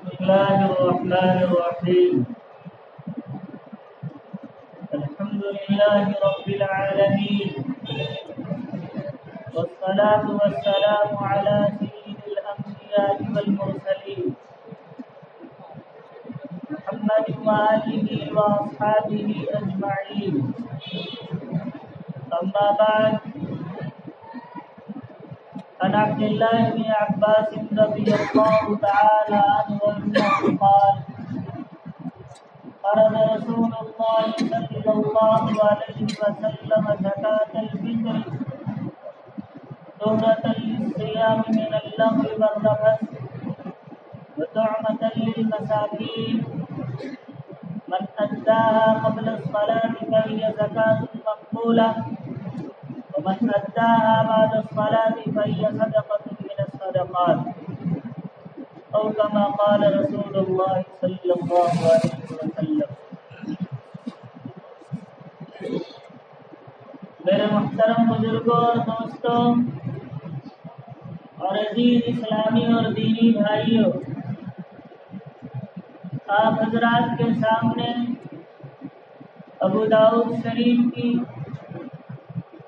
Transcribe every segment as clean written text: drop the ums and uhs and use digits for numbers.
بسم الله الرحمن الرحيم. الحمد لله رب العالمين، والصلاة والسلام على سيد الأنبياء والمرسلين محمد وآله وأصحابه أجمعين. أما بعد، عن عبد الله بن عباس رضي الله تعالى عنه قال: فرض رسول الله صلى الله عليه وسلم زكاة الفطر طهرة للصيام من اللغو والرفث وطعمة للمساكين، من أداها قبل الصلاة فهي زكاة مقبولة، ومن أداها بعد الصلاة فهي صدقة من الصدقات، أو كما قال رسول الله صلی اللہ علیہ وسلم. میرے محترم بزرگوں اور دوستوں اور عزیز اسلامی اور دینی بھائیوں، آپ حضرات کے سامنے ابو داؤد شریف کی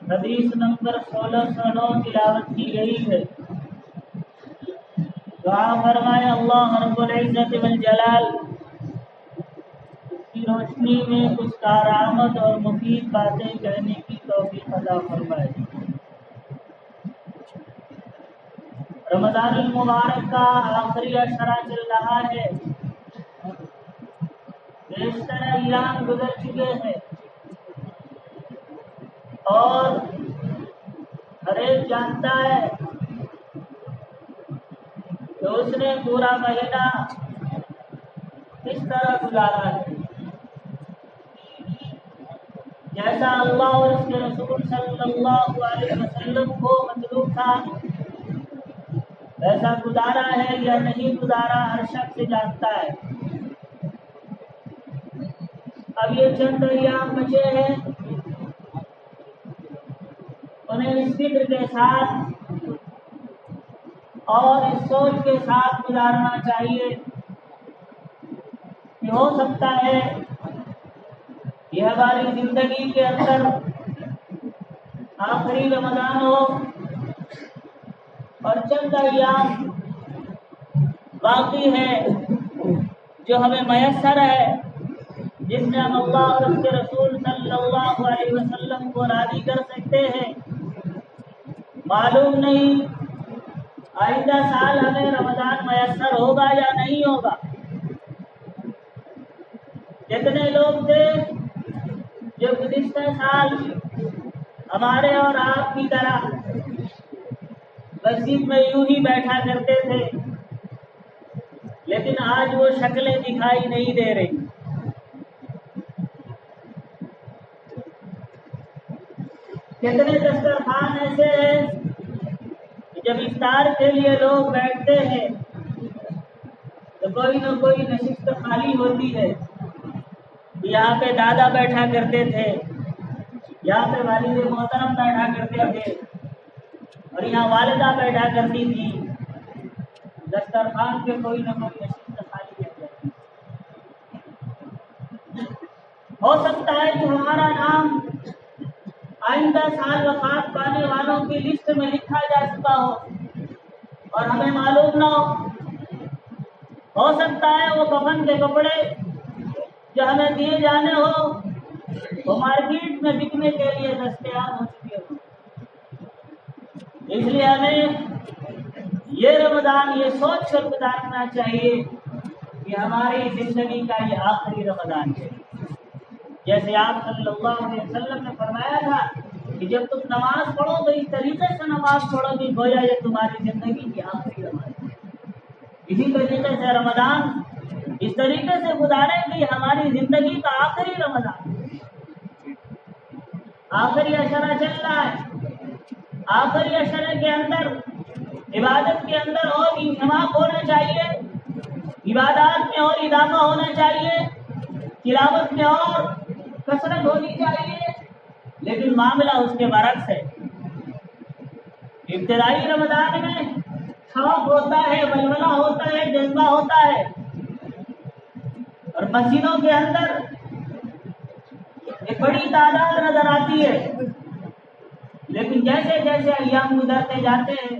حدیث نمبر 1609 تلاوت کی گئی ہے. دعا فرمائے اللہ رب العزت والجلال اس کی روشنی میں کچھ کارآمد اور مفید باتیں کہنے کی توفیق عطا فرمائے. رمضان المبارک کا آخری عشرہ چل رہا ہے. بیشتر ایام گزر چکے ہیں اور ہر ایک جانتا ہے کہ اس نے پورا مہینہ کس طرح گزارا ہے. جیسا اللہ اور اس کے رسول صلی اللہ علیہ وسلم کو مطلوب تھا ویسا گزارا ہے یا نہیں گزارا ہر شخص جانتا ہے. اب یہ چند ایام بچے ہیں، انہیں اس فکر کے ساتھ اور اس سوچ کے ساتھ گزارنا چاہیے کہ ہو سکتا ہے یہ ہماری زندگی کے اندر آخری رمضان ہو اور چند ایام باقی ہے جو ہمیں میسر ہے، جس میں ہم اللہ اور اس کے رسول صلی اللہ علیہ وسلم کو راضی کر سکتے ہیں. معلوم نہیں آئندہ سال ہمیں رمضان میسر ہوگا یا نہیں ہوگا. کتنے لوگ تھے جو گزشتہ سال ہمارے اور آپ کی طرح مسجد میں یوں ہی بیٹھا کرتے تھے، لیکن آج وہ شکلیں دکھائی نہیں دے رہی. کتنے دسترخوان ایسے ہیں جب افطار کے لیے لوگ بیٹھتے ہیں تو کوئی نہ کوئی نشست خالی ہوتی ہے. یہاں پہ دادا بیٹھا کرتے تھے، یہاں پہ والد محترم بیٹھا کرتے تھے اور یہاں والدہ بیٹھا کرتی تھی. دسترخوان پہ کوئی نہ کوئی نشست خالی ہے. ہو سکتا ہے کہ ہمارا نام آئندہ سال وفات پانے والوں کی لسٹ میں لکھا جا چکا ہو اور ہمیں معلوم نہ ہو. ہو سکتا ہے وہ کفن کے کپڑے جو ہمیں دیے جانے ہو وہ مارکیٹ میں بکنے کے لیے دستیاب ہو چکے ہو. اس لیے ہمیں یہ رمضان یہ سوچ کر گزارنا چاہیے کہ ہماری زندگی کا یہ آخری رمضان ہے. جیسے آپ صلی اللہ علیہ وسلم نے فرمایا تھا کہ جب تم نماز پڑھو تو اس طریقے سے نماز پڑھو کہ گویا یہ تمہاری زندگی کی آخری رمضان ہے. اسی طریقے سے رمضان اس طریقے سے گزارے کہ ہماری زندگی کا آخری رمضان، آخری عشرہ چل رہا ہے. آخری عشرے کے اندر عبادت کے اندر اور انہماک ہونا چاہیے، عبادات میں اور اضافہ ہونا چاہیے، تلاوت میں اور کثرت ہونی چاہیے. لیکن معاملہ اس کے برعکس ہے. ابتدائی رمضان میں شوق ہوتا ہے، ولولہ ہوتا ہے، جذبہ ہوتا ہے اور مسجدوں کے اندر ایک بڑی تعداد نظر آتی ہے، لیکن جیسے جیسے ایام گزرتے جاتے ہیں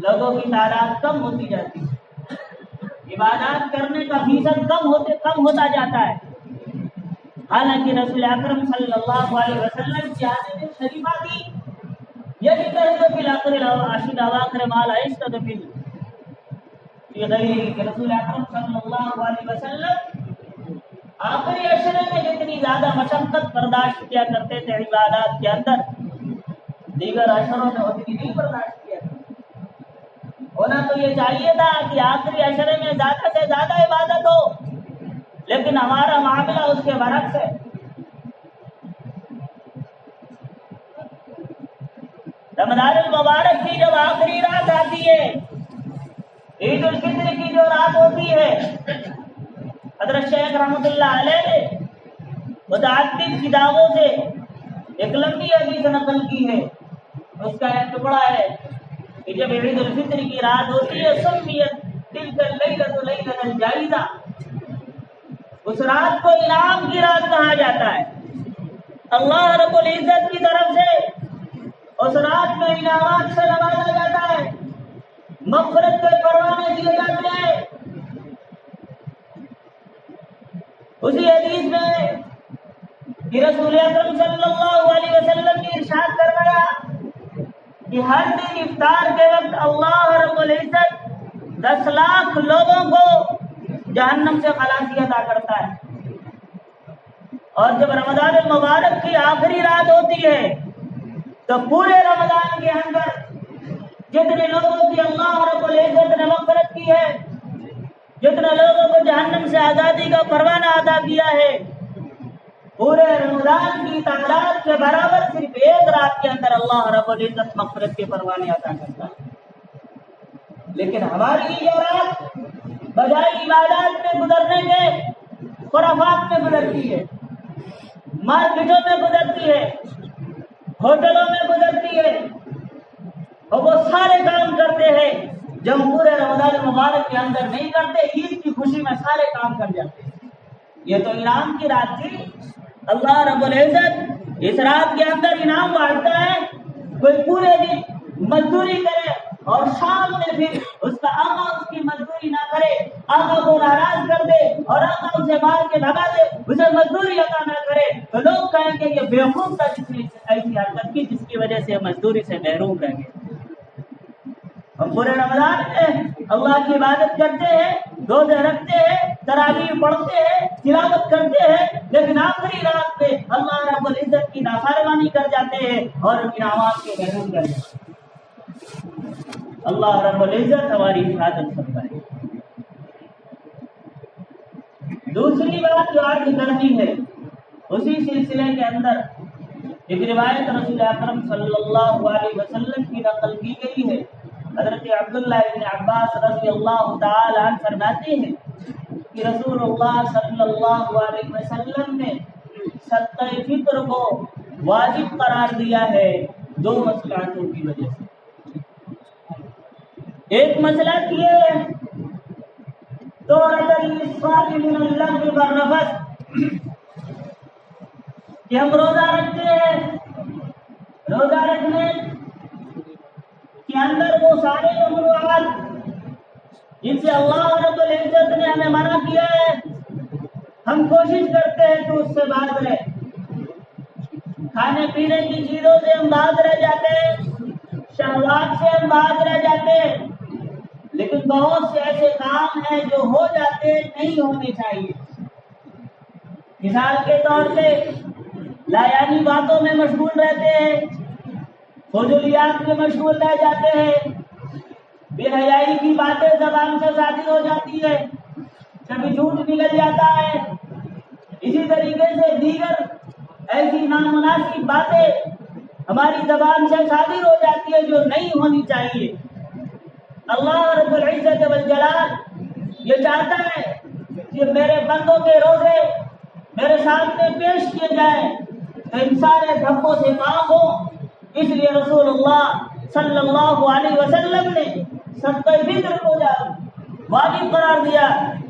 لوگوں کی تعداد کم ہوتی جاتی ہے، عبادات کرنے کا فیصد کم ہوتا جاتا ہے۔ حالانکہ رسول اکرم صلی اللہ علیہ وسلم کی حدیث شریفہ کی یہ کہتے فی الاخر العشر اواخر ما لا يستدبر یہ غیر کہ رسول اکرم صلی اللہ علیہ وسلم آخری عشرے میں جتنی زیادہ مشقت برداشت کیا کرتے تھے عبادات کے اندر، دیگر عشروں میں اتنی نہیں برداشت کیا کرتے۔ ہونا تو یہ چاہیے تھا کہ آخری عشرے میں زیادہ سے زیادہ عبادت ہو، لیکن ہمارا معاملہ اس کے برعکس ہے۔ رمضان المبارک کی جب آخری رات آتی ہے، عید الفطر کی جو رات ہوتی ہے، حضرت شیخ رحمۃ اللہ علیہ نے متعدد کتابوں سے ایک لمبی حدیث نقل کی ہے، اس کا ایک ٹکڑا ہے کہ جب عید الفطر کی رات ہوتی ہے سمیت تلک اللیلۃ لیلۃ الجائزہ، اس رات کو انعام کی رات کہا جاتا ہے۔ اللہ رب العزت کی طرف سے اس رات میں انعامات سے نوازا جاتا ہے، مغفرت کے پروانے دیے جاتے ہیں۔ اسی حدیث میں کہ رسول اکرم صلی اللہ علیہ وسلم نے ارشاد فرمایا کہ ہر دن افطار کے وقت اللہ رب العزت 10 لاکھ لوگوں کو جہنم سے خلاصی عطا کرتا ہے، اور جب رمضان المبارک کی آخری رات ہوتی ہے تو پورے رمضان کے اندر جتنے لوگوں کی اللہ رب العزت نے مغفرت کی ہے، جتنے لوگوں کو جہنم سے آزادی کا پروانہ عطا کیا ہے، پورے رمضان کی تعداد کے برابر صرف ایک رات کے اندر اللہ رب العزت مغفرت کے پروانے عطا کرتا ہے۔ لیکن ہماری یہ رات بجائے عبادات میں گزرنے کے خرافات میں گزرتی ہے، مارکیٹوں میں گزرتی ہے، ہوٹلوں میں گزرتی ہے، اور وہ سارے کام کرتے ہیں جو ہم پورے رمضان مبارک کے اندر نہیں کرتے، عید کی خوشی میں سارے کام کر جاتے ہیں۔ یہ تو انعام کی رات تھی، اللہ رب العزت اس رات کے اندر انعام بانٹتا ہے۔ کوئی پورے دن مزدوری کرے اور شام میں پھر اس کا آقا اس کی مزدوری نہ کرے، آقا کو ناراض کر دے اور آقا اسے مار کے بھگا دے، اسے مزدوری عطا نہ کرے، تو لوگ کہیں گے یہ بیوقوف تھا جس نے ایسی حرکت کی جس کی وجہ سے مزدوری سے محروم رہ گئے۔ ہم پورے رمضان میں اللہ کی عبادت کرتے ہیں، روزے رکھتے ہیں، تراویح پڑھتے ہیں، تلاوت کرتے ہیں، لیکن آخری رات میں اللہ رب العزت کی نافرمانی کر جاتے ہیں اور انعامات کے محروم کر جاتے ہیں۔ اللہ رب العزت ہماری حفاظت فرمائے۔ دوسری بات جو آج کرنی ہے، اسی سلسلے کے اندر ایک روایت رسول اکرم صلی اللہ علیہ وسلم کی نقل کی گئی ہے۔ حضرت عبداللہ بن عباس رضی اللہ تعالی عنہ فرماتے ہیں کہ رسول اللہ صلی اللہ علیہ وسلم نے صدقہ فطر کو واجب قرار دیا ہے 2 مسئلاتوں کی وجہ سے۔ ایک مسئلہ یہ تو من اللغو والرفث کہ ہم روزہ رکھتے ہیں، روزہ رکھنے کے اندر وہ سارے ممنوعات جن سے اللہ رب العزت نے ہمیں منع کیا ہے، ہم کوشش کرتے ہیں کہ اس سے باز رہے۔ کھانے پینے کی چیزوں سے ہم باز رہ جاتے ہیں، شہوات سے ہم باز رہ جاتے ہیں، لیکن بہت سے ایسے کام ہیں جو ہو جاتے نہیں ہونے چاہیے۔ مثال کے طور پہ لایانی باتوں میں مشغول رہتے ہیں، فضولیات میں مشغول رہ جاتے ہیں، بے حیائی کی باتیں زبان سے صادر ہو جاتی ہے، کبھی جھوٹ نکل جاتا ہے، اسی طریقے سے دیگر ایسی نامناسب باتیں ہماری زبان سے صادر ہو جاتی ہے جو نہیں ہونی چاہیے۔ اللہ رب العزت والجلال یہ چاہتا ہے کہ میرے بندوں کے روزے میرے سامنے پیش کیے جائیں تو ان سارے دھبوں سے پاک ہو۔ اس لیے رسول اللہ صلی اللہ علیہ وسلم نے صدقہ فطر کو واجب قرار دیا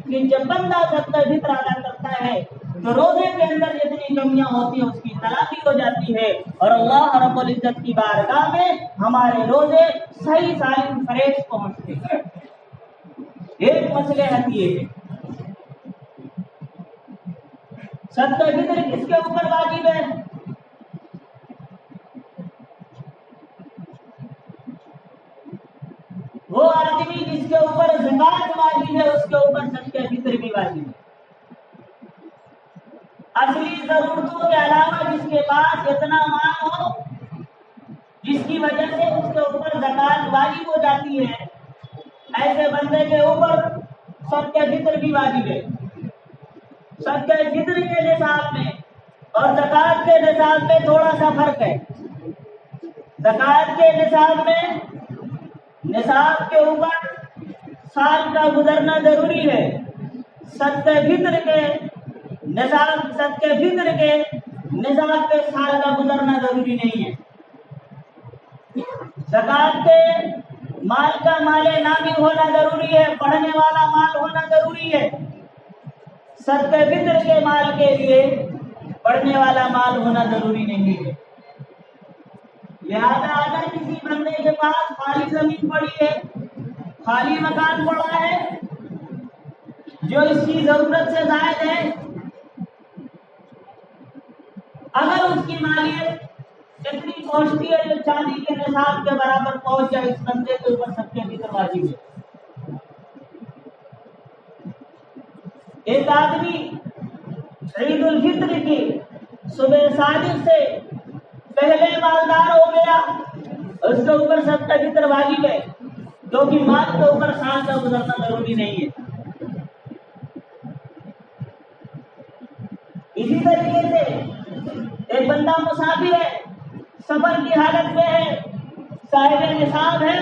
کہ جب بندہ صدقہ فطر ادا کرتا ہے تو روزے کے اندر جتنی کمیاں ہوتی ہیں اس کی تلافی ہو جاتی ہے اور اللہ رب العزت کی بارگاہ میں ہمارے روزے صحیح سالم فریش پہنچتے ہیں۔ ایک مصلحت یہ ہے، صدقہ فطر کس کے اوپر واجب ہے؟ وہ آدمی جس کے اوپر زکات واجب ہے اس کے اوپر صدقہ فطر بھی واجب ہے۔ اصلی ضرورتوں کے علاوہ جس کے پاس اتنا مال ہو جس کی وجہ سے اس کے اوپر زکات واجب ہو جاتی ہے، ایسے بندے کے اوپر صدقہ فطر بھی واجب ہے۔ صدقہ فطر کے نصاب میں اور زکات کے نصاب میں تھوڑا سا فرق ہے۔ زکات کے نصاب میں نصاب کے اوپر سال کا گزرنا ضروری ہے، صدقہ فطر کے نصاب پہ سال کا گزرنا ضروری نہیں ہے۔ زکات کے مال کا مال نامی ہونا ضروری ہے، پڑھنے والا مال ہونا ضروری ہے۔ صدقہ فطر کے مال کے لیے پڑھنے والا مال ہونا ضروری نہیں ہے۔ لہذا اگر کسی بندے کے پاس خالی زمین پڑی ہے، خالی مکان پڑا ہے جو اس کی ضرورت سے زائد ہے، اگر اس کی مالیت اتنی پہنچتی ہے جو چاندی کے نصاب کے برابر پہنچ جائے، اس بندے کے اوپر صدقہ فطر واجب ہے۔ ایک آدمی عید الفطر کی صبح صادق سے پہلے مالدار ہو گیا، اس کے اوپر صدقہ فطر واجب ہے، کیونکہ مال کے اوپر سال کا گزرنا ضروری نہیں ہے۔ اسی طریقے سے ایک بندہ مسافر ہے، سفر کی حالت میں ہے، صاحب نصاب ہے،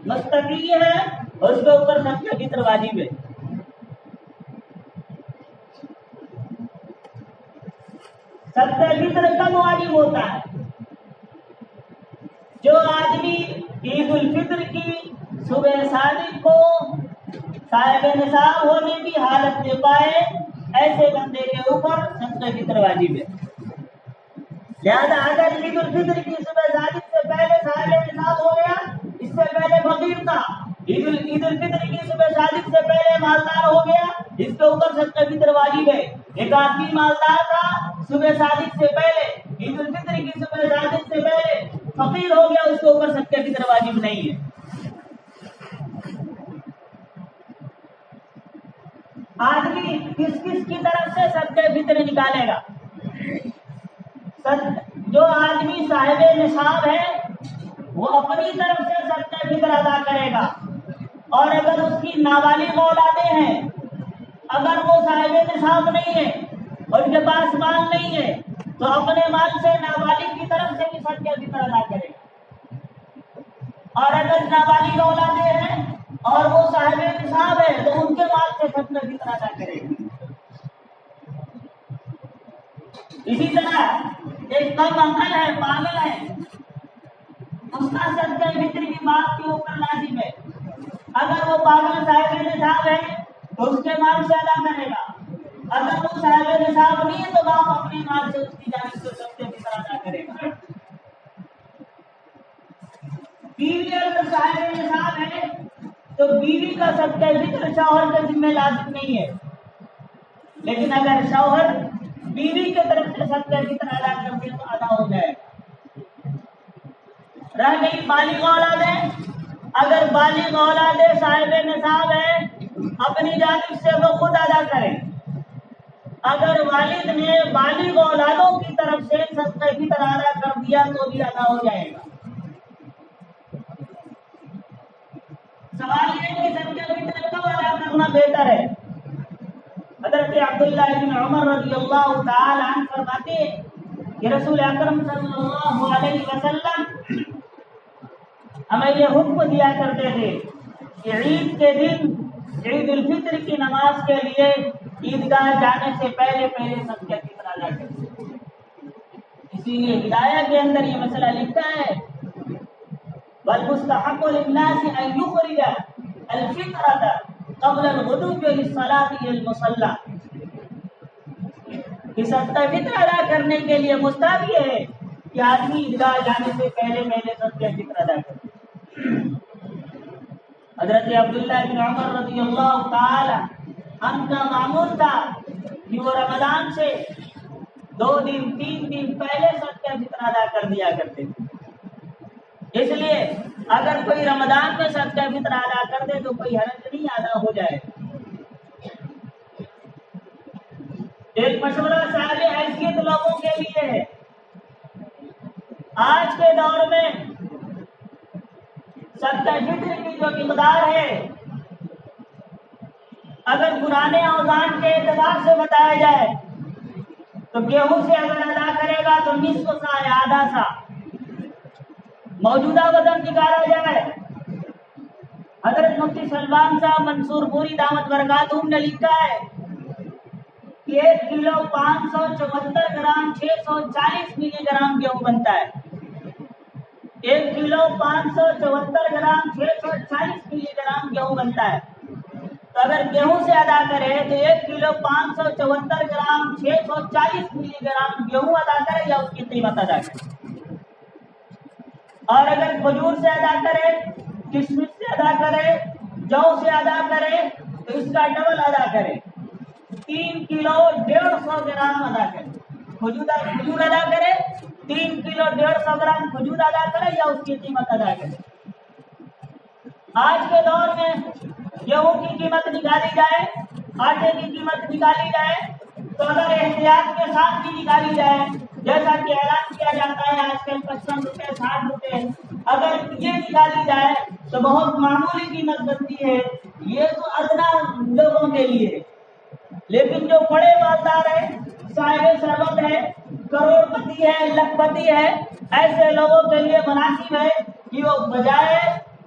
مستقی ہے، اور اس کے اوپر صدقہ فطر واجب ہے۔ صدقہ فطر کب واجب ہوتا ہے؟ جو آدمی عید الفطر کی صبح صادق کو صاحب نصاب ہونے کی حالت میں پائے، ایسے بندے کے اوپر صدقہ فطر واجب ہے۔ لہذا اگر عید الفطر کی صبح صادق سے پہلے صاحب نصاب ہو گیا، اس سے پہلے فقیر تھا، عید الفطر کی صبح صادق سے پہلے مالدار ہو گیا، اس کے اوپر صدقہ فطر واجب ہے۔ ایک آدمی مالدار تھا، صبح صادق سے پہلے عید الفطر کی صبح صادق سے پہلے فقیر ہو گیا، اس کے اوپر صدقہ فطر واجب نہیں ہے۔ آدمی کس کی طرف سے صدقہ فطر نکالے گا؟ جو آدمی صاحب نصاب ہے وہ اپنی طرف سے صدقہ فطر ادا کرے گا، اور اگر اس کی نابالغ اولادیں ہیں، اگر وہ صاحب نصاب نہیں ہے اور ان کے پاس مال نہیں ہے تو اپنے مال سے نابالغ کی طرف سے بھی صدقہ فطر ادا کرے گا، اور اگر نابالغ اولادیں ہیں اور وہ صاحب نصاب ہے تو ان کے مال سے صدقہ فطر ادا کرے گا۔ اسی طرح ایک کم عقل ہے، پاگل ہے، اس کا صدقہ فطر کی بات کے اوپر لازم ہے۔ اگر وہ پاگل صاحب نصاب ہے تو اس کے مال سے ادا کرے گا، اگر وہ صاحب نصاب نہیں ہے تو باپ اپنے مال سے اس کی جانب سے صدقہ فطر ادا کرے گا۔ بیوی اگر صاحب نصاب ہے تو بیوی کا صدقہ فطر شوہر کے ذمہ لازم نہیں ہے، لیکن اگر شوہر بیوی کی طرف سے صدقہ فطر ادا کر دے تو ادا ہو جائے گا۔ رہ گئی بالغ اولادیں، اگر بالغ اولادیں صاحب نصاب ہے اپنی جانب سے وہ خود ادا کریں، اگر والد نے بالغ اولادوں کی طرف سے صدقہ فطر ادا کر دیا تو بھی ادا ہو جائے گا۔ سوال یہ ہے کہ صدقہ فطر کب ادا کرنا بہتر ہے؟ حضرت عبداللہ بن عمر رضی اللہ تعالی عنہ فرماتے ہیں کہ رسول اکرم صلی اللہ علیہ وسلم ہمیں یہ حکم دیا کرتے تھے کہ عید کے دن عید الفطر کی نماز کے لیے عیدگاہ جانے سے پہلے صدقہ فطر ادا کریں۔ اسی لیے ہدایہ کے اندر یہ مسئلہ لکھا ہے والمستحق للناس ان يخرج الفطرة قبل الغدو للصلاة المصلى، کہ صدقہ فطر ادا کرنے کے لیے مستحب یہ ہے کہ آدمی عیدگاہ جانے سے پہلے صدقہ فطر ادا کرے۔ حضرت عبداللہ بن عمر رضی اللہ تعالی عنہ کا معمول تھا کہ وہ رمضان سے 2 دن 3 دن پہلے صدقہ فطر ادا کر دیا کرتے تھے۔ اس لیے اگر کوئی رمضان میں صدقہ فطر ادا کر دے تو کوئی حرج نہیں، ادا ہو جائے۔ ایک مشورہ صاحب حیثیت لوگوں کے لیے ہے، آج کے دور میں صدقہ فطر کی جو مقدار ہے اگر پرانے اوزان کے اعتبار سے بتایا جائے تو گیہوں سے اگر ادا کرے گا تو نصف سا یا آدھا سا، موجودہ وزن نکالا جائے۔ حضرت مفتی سلمان صاحب منصور پوری دعوت برکاتہم نے لکھا ہے کہ 1 کلو 574 گرام 640 ملی گرام گیہوں بنتا ہے۔ 1 کلو 574 گرام 640 ملی گرام گیہوں بنتا ہے، تو اگر گیہوں سے ادا کرے تو 1 کلو 574 گرام 640 ملی گرام گیہوں ادا کرے یا اس کی قیمت ادا کرے۔ اور اگر کھجور سے ادا کرے، کشمش سے ادا کرے، جو سے ادا کرے تو اس کا ڈبل ادا کرے، 3 کلو 150 گرام ادا کرے۔ کھجور ادا کرے، 3 کلو 150 گرام کھجور ادا کرے یا اس کی قیمت ادا کرے۔ آج کے دور میں گیہوں کی قیمت نکالی جائے، آٹے کی قیمت نکالی جائے تو اگر احتیاط کے ساتھ بھی نکالی جائے، جیسا کہ اعلان کیا جاتا ہے آج کل 55 روپے 60 روپے، اگر یہ نکالی جائے تو بہت معمولی قیمت بنتی ہے۔ یہ تو ادنا لوگوں کے لیے ہے، لیکن جو بڑے مالدار ہے، صاحب ثروت ہے، کروڑ پتی ہے، لکھ پتی ہے، ایسے لوگوں کے لیے مناسب ہے کہ وہ بجائے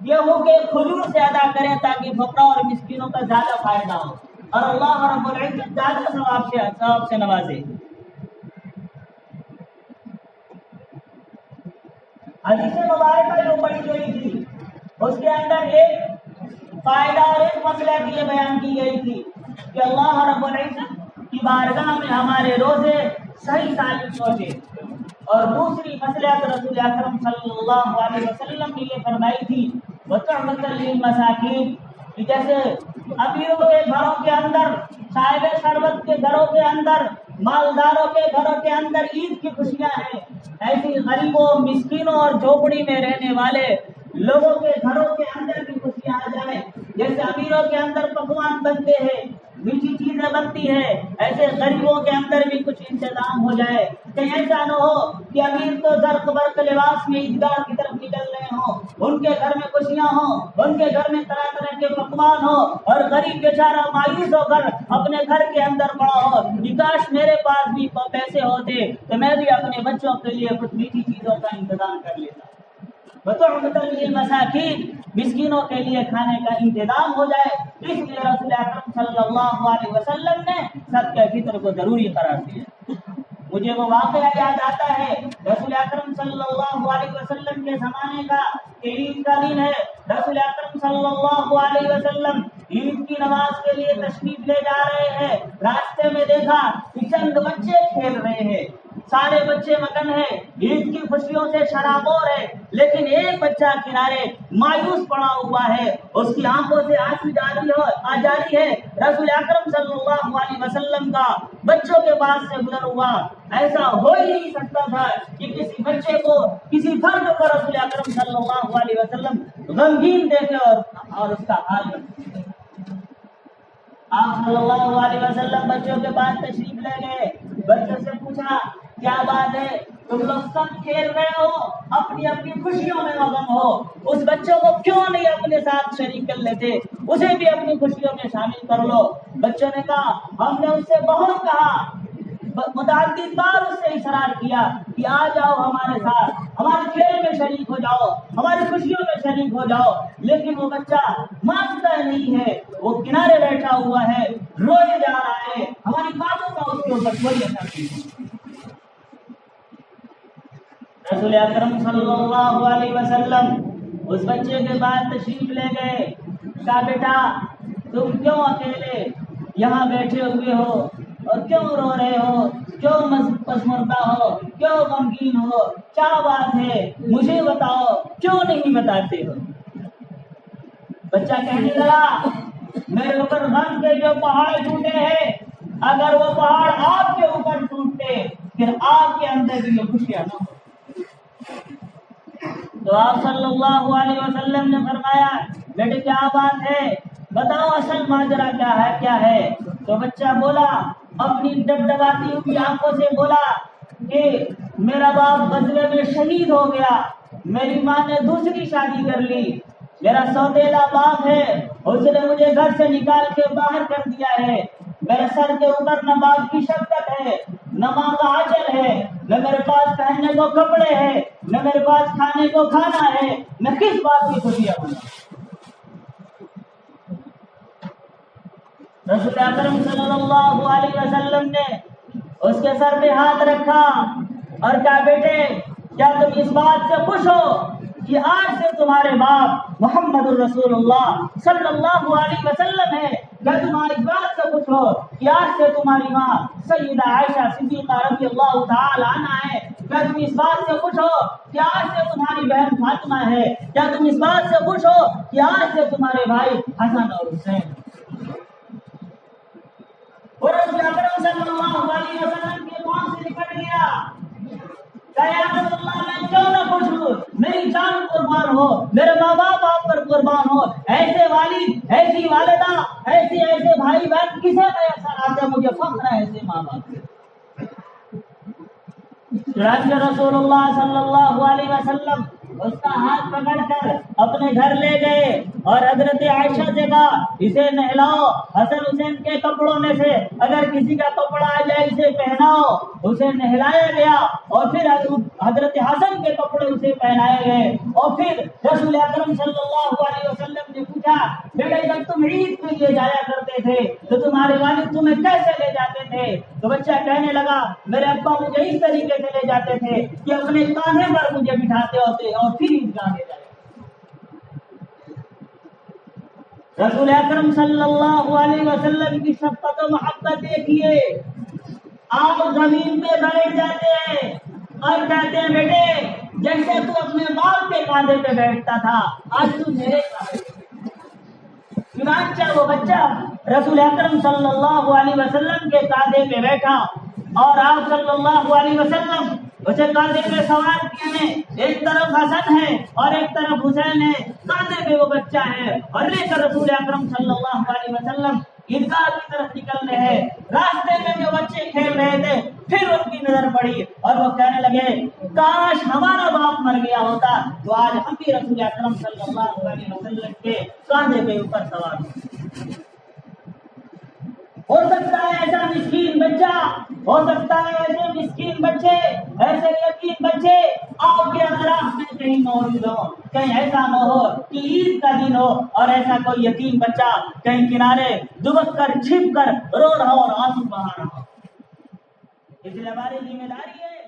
گیہوں کے کھجور سے ادا کریں تاکہ فقراء اور مسکینوں کا زیادہ فائدہ ہو اور اللہ رب العزت زیادہ ثواب سے نوازے۔ حدیث مبارکہ جو پڑھی گئی تھی اس کے اندر ایک فائدہ اور ایک مسئلہ یہ بیان کی گئی تھی کہ اللہ رب العزت کی بارگاہ میں ہمارے روزے صحیح ثابت ہوتے، اور دوسری مسئلہ رسول اکرم صلی اللہ علیہ وسلم نے یہ فرمائی تھی وَتُعْمَةً لِلْمَسَاكِينِ، کہ جیسے امیروں کے گھروں کے اندر، صاحب ثروت کے گھروں کے اندر، مالداروں کے گھروں کے اندر عید کی خوشیاں ہیں، ایسی غریبوں، مسکینوں اور جھوپڑی میں رہنے والے لوگوں کے گھروں کے اندر بھی خوشیاں آ جائیں۔ جیسے امیروں کے اندر پکوان بنتے ہیں، میٹھی چیزیں بنتی ہیں، ایسے غریبوں کے اندر بھی کچھ انتظام ہو جائے۔ کہیں ایسا نہ ہو کہ امیر تو زرق برق لباس میں عیدگاہ کی طرف نکل رہے ہوں، ان کے گھر میں خوشیاں ہوں، ان کے گھر میں طرح طرح کے پکوان ہوں، اور غریب بیچارہ مایوس ہو کر اپنے گھر کے اندر پڑا ہو کہ کاش میرے پاس بھی پیسے ہوتے تو میں بھی اپنے بچوں کے لیے کچھ میٹھی چیزوں کا انتظام کر لیتا۔ وَتُعْمَةً لِلْمَسَاكِينِ، مسکینوں کے لیے کھانے کا انتظام ہو جائے، اس لیے رسول اکرم صلی اللہ علیہ وسلم نے صدقہ فطر کو ضروری قرار دیا۔ مجھے وہ واقعہ یاد آتا ہے رسول اکرم صلی اللہ علیہ وسلم کے زمانے کا، کہ عید کا دن ہے، رسول اکرم صلی اللہ علیہ وسلم عید کی نماز کے لیے تشریف لے جا رہے ہیں، راستے میں دیکھا کہ چند بچے کھیل رہے ہیں، سارے بچے مگن ہیں، عید کی خوشیوں سے شرابور ہے، لیکن ایک بچہ کنارے مایوس پڑا ہوا ہے، اس کی آنکھوں سے آنسو جاری ہے۔ رسول اکرم صلی اللہ علیہ وسلم کا بچوں کے پاس سے گزر ہوا، ایسا ہو ہی نہیں سکتا تھا کہ کسی بچے کو، کسی فرد کو رسول اکرم صلی اللہ علیہ وسلم غمگین دیکھے اور اس کا حال بنے۔ آپ صلی اللہ علیہ وسلم بچوں کے پاس تشریف لے گئے، بچوں سے پوچھا کیا بات ہے، تم لوگ سب کھیل رہے ہو، اپنی اپنی خوشیوں میں مگن ہو، اس بچوں کو کیوں نہیں اپنے ساتھ شریک کر لیتے، اسے بھی اپنی خوشیوں میں شامل کر لو۔ بچوں نے کہا ہم نے اس سے بہت کہا، متعدد بار اس سے اصرار کیا کہ آ جاؤ ہمارے ساتھ، ہمارے کھیل میں شریک ہو جاؤ، ہماری خوشیوں میں شریک ہو جاؤ، لیکن وہ بچہ مانتا نہیں ہے، وہ کنارے بیٹھا ہوا ہے، روئے جا رہا ہے، ہماری باتوں کا اس کے اوپر کوئی اثر نہیں۔ رسول اکرم صلی اللہ علیہ وسلم اس بچے کے بعد تشریف لے گئے، کہا بیٹا تم کیوں اکیلے یہاں بیٹھے ہوئے ہو اور کیوں رو رہے ہو، کیوں پسمردہ ہو، کیوں غمگین ہو، کیا بات ہے مجھے بتاؤ، کیوں نہیں بتاتے ہو؟ بچہ کہنے لگا میرے اوپر غم کے جو پہاڑ ٹوٹے ہیں، اگر وہ پہاڑ آپ کے اوپر ٹوٹتے پھر آپ کے اندر بھی یہ خوشیاں نہ ہو۔ تو آپ صلی اللہ علیہ وسلم نے فرمایا بیٹے کیا بات ہے، بتاؤ اصل ماجرا کیا ہے؟ تو بچہ بولا، اپنی ڈبڈباتی ہوئی آنکھوں سے بولا کہ میرا باپ غزوے میں شہید ہو گیا، میری ماں نے دوسری شادی کر لی، میرا سوتیلا باپ ہے اس نے مجھے گھر سے نکال کے باہر کر دیا ہے، میرے سر کے اوپر نہ باپ کی شفقت ہے، نہ ماں کا آنچل ہے، نہ میرے پاس پہننے کو کپڑے ہیں، نہ میرے پاس کھانے کو کھانا ہے، میں کس بات کی خوشیاں مناؤں؟ رسول اکرم صلی اللہ علیہ وسلم نے اس کے سر پہ ہاتھ رکھا اور کہا بیٹے کیا تم اس بات سے خوش ہو کہ آج سے تمہارے باپ محمد الرسول اللہ صلی اللہ علیہ وسلم ہے؟ کیا تم اس بات سے خوش ہو کہ آج سے تمہاری ماں سیدہ عائشہ صدیقہ رضی اللہ تعالی عنہا ہے؟ کیا تم اس بات سے خوش ہو کہ آج سے تمہاری بہن فاطمہ ہے؟ کیا تم اس بات سے خوش ہو کہ آج سے تمہارے بھائی حسن اور حسین؟ اور رسول اکرم صلی اللہ علیہ وسلم کے پاؤں سے نکل گیا کہ یا رسول اللہ میں کیوں نہ خوش ہوں، میری جان قربان ہو، میرے ماں باپ آپ پر قربان ہو، ایسے والد، ایسی والدہ، ایسے بھائی بہن کسے میسر آتے، مجھے فخر ہے ایسے ماں باپ سے۔ چنانچہ رسول اللہ صلی اللہ علیہ وسلم اس کا ہاتھ پکڑ کر اپنے گھر لے گئے اور حضرت عائشہ سے کہا اسے نہلاؤ، حسن حسین کے کپڑوں میں سے اگر کسی کا کپڑا آ جائے اسے پہناؤ۔ اسے نہلایا گیا اور پھر حضرت حسن کے کپڑے اسے پہنائے گئے، اور پھر رسول اکرم صلی اللہ علیہ وسلم نے پوچھا بیٹے جب تم عید کے لیے جایا کرتے تھے تو تمہارے والد تمہیں کیسے لے جاتے تھے؟ تو بچہ کہنے لگا میرے ابا مجھے اس طریقے سے لے جاتے تھے کہ اپنے کاندھے پر مجھے بٹھاتے ہوتے اور پھر عیدگاہ لے جاتے۔ رسول اکرم صلی اللہ علیہ وسلم کی شفقت و محبت دیکھیے، آپ زمین پہ بیٹھ جاتے ہیں اور کہتے ہیں بیٹے جیسے تو اپنے باپ کے کاندھے پہ بیٹھتا تھا آج تو میرے کاندھے پہ۔ چنانچہ وہ بچہ رسول اکرم صلی اللہ علیہ وسلم کے کاندھے پہ بیٹھا اور آپ صلی اللہ علیہ وسلم اسے کاندھے پہ سوار کیے ہیں، ایک طرف حسن ہے اور ایک طرف حسین ہے، کاندھے پہ وہ بچہ ہے اور لے کر رسول اکرم صلی اللہ علیہ وسلم عیدگاہ کی طرف نکل رہے ہیں۔ راستے میں جو بچے کھیل رہے تھے پھر ان کی نظر پڑی اور وہ کہنے لگے کاش ہمارا باپ مر گیا ہوتا تو آج ہم بھی رسول اکرم صلی اللہ علیہ وسلم کے کاندھے پہ اوپر سوار ہوتے۔ ہو سکتا ہے ایسا مسکین بچہ، ہو سکتا ہے ایسے مسکین بچے، ایسے یتیم بچے آپ کے اطراف میں کہیں موجود ہو، کہیں ایسا نہ ہو کہ عید کا دن ہو اور ایسا کوئی یتیم بچہ کہیں کنارے دبک کر چھپ کر رو رہا اور آنسو بہا رہا ہو۔ اس لیے ہماری ذمہ داری ہے